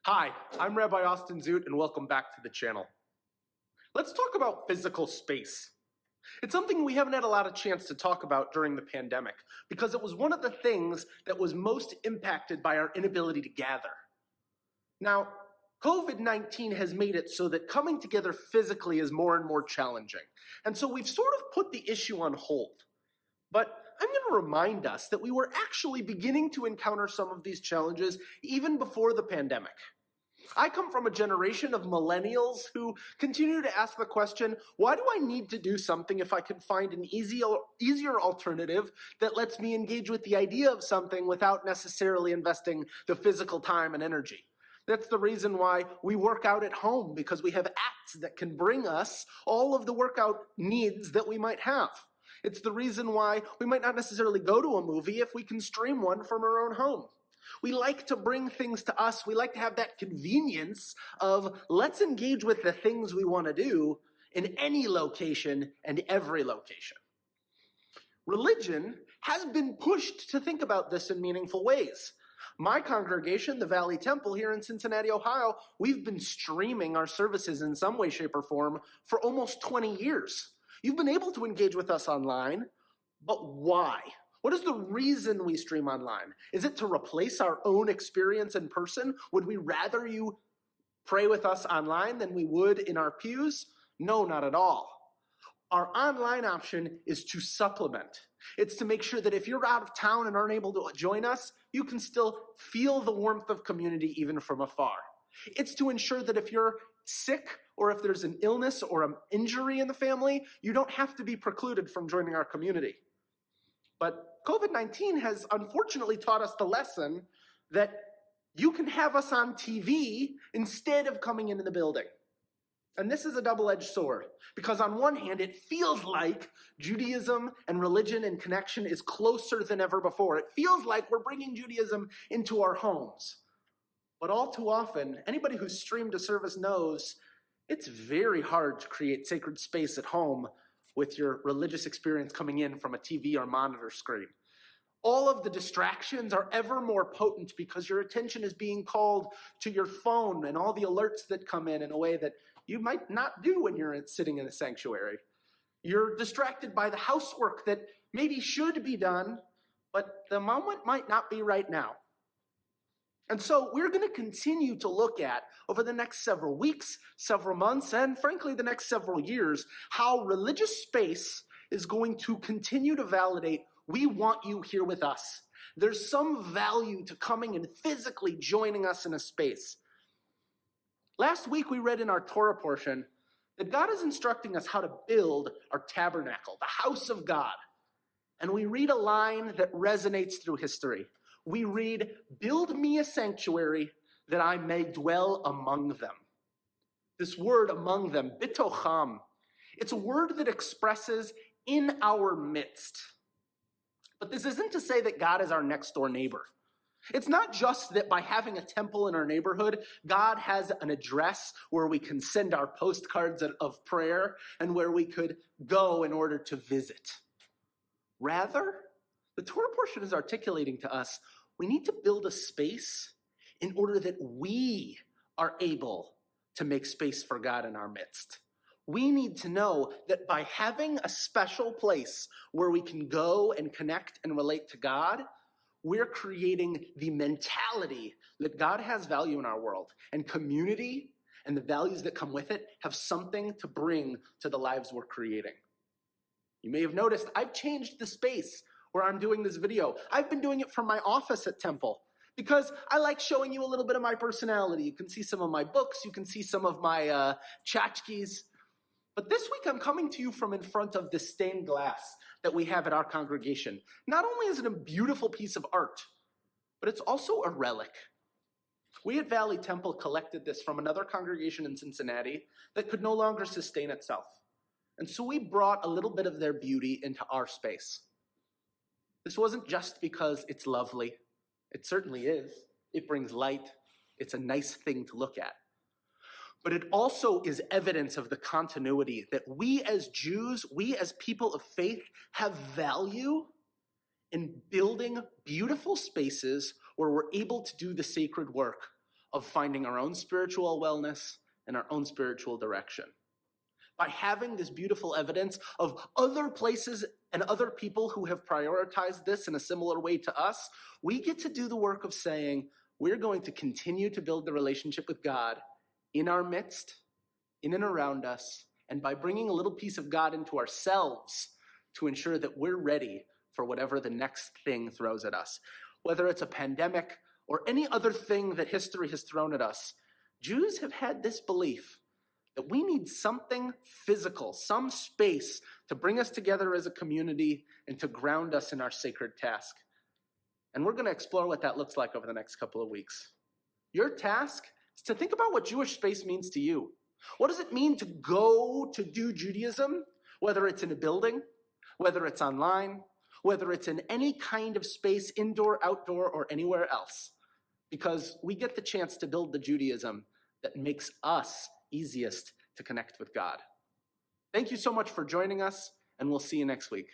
Hi, I'm Rabbi Zoot, and welcome back to the channel. Let's talk about physical space. It's something we haven't had a lot of chance to talk about during the pandemic because it was one of the things that was most impacted by our inability to gather. Now, COVID-19 has made it so that coming together physically is more and more challenging, and so we've sort of put the issue on hold. But I'm going to remind us that we were actually beginning to encounter some of these challenges even before the pandemic. I come from a generation of millennials who continue to ask the question, why do I need to do something if I can find an easier alternative that lets me engage with the idea of something without necessarily investing the physical time and energy? That's the reason why we work out at home, because we have apps that can bring us all of the workout needs that we might have. It's the reason why we might not necessarily go to a movie if we can stream one from our own home. We like to bring things to us. We like to have that convenience of let's engage with the things we want to do in any location and every location. Religion has been pushed to think about this in meaningful ways. My congregation, the Valley Temple here in Cincinnati, Ohio, we've been streaming our services in some way, shape, or form for almost 20 years. You've been able to engage with us online, but why? What is the reason we stream online? Is it to replace our own experience in person? Would we rather you pray with us online than we would in our pews? No, not at all. Our online option is to supplement. It's to make sure that if you're out of town and aren't able to join us, you can still feel the warmth of community even from afar. It's to ensure that if you're sick or if there's an illness or an injury in the family, you don't have to be precluded from joining our community. But COVID-19 has unfortunately taught us the lesson that you can have us on TV instead of coming into the building. And this is a double-edged sword, because on one hand, it feels like Judaism and religion and connection is closer than ever before. It feels like we're bringing Judaism into our homes. But all too often, anybody who's streamed a service knows it's very hard to create sacred space at home with your religious experience coming in from a TV or monitor screen. All of the distractions are ever more potent because your attention is being called to your phone and all the alerts that come in a way that you might not do when you're sitting in a sanctuary. You're distracted by the housework that maybe should be done, but the moment might not be right now. And so we're going to continue to look at, over the next several weeks, several months, and frankly the next several years, how religious space is going to continue to validate, we want you here with us. There's some value to coming and physically joining us in a space. Last week we read in our Torah portion that God is instructing us how to build our tabernacle, the house of God. And we read a line that resonates through history. We read, "Build me a sanctuary that I may dwell among them." This word among them, bitocham, it's a word that expresses in our midst. But this isn't to say that God is our next door neighbor. It's not just that by having a temple in our neighborhood, God has an address where we can send our postcards of prayer and where we could go in order to visit. Rather, the Torah portion is articulating to us, we need to build a space in order that we are able to make space for God in our midst. We need to know that by having a special place where we can go and connect and relate to God, we're creating the mentality that God has value in our world, and community and the values that come with it have something to bring to the lives we're creating. You may have noticed I've changed the space where I'm doing this video. I've been doing it from my office at Temple because I like showing you a little bit of my personality. You can see some of my books. You can see some of my tchotchkes. But this week I'm coming to you from in front of this stained glass that we have at our congregation. Not only is it a beautiful piece of art, but it's also a relic. We at Valley Temple collected this from another congregation in Cincinnati that could no longer sustain itself. And so we brought a little bit of their beauty into our space. This wasn't just because it's lovely. It certainly is. It brings light. It's a nice thing to look at. But it also is evidence of the continuity that we as Jews, we as people of faith, have value in building beautiful spaces where we're able to do the sacred work of finding our own spiritual wellness and our own spiritual direction. By having this beautiful evidence of other places and other people who have prioritized this in a similar way to us, we get to do the work of saying, we're going to continue to build the relationship with God in our midst, in and around us, and by bringing a little piece of God into ourselves to ensure that we're ready for whatever the next thing throws at us. Whether it's a pandemic or any other thing that history has thrown at us, Jews have had this belief that we need something physical, some space to bring us together as a community and to ground us in our sacred task. And we're going to explore what that looks like over the next couple of weeks. Your task is to think about what Jewish space means to you. What does it mean to go to do Judaism, whether it's in a building, whether it's online, whether it's in any kind of space, indoor, outdoor, or anywhere else? Because we get the chance to build the Judaism that makes us easiest to connect with God. Thank you so much for joining us, and we'll see you next week.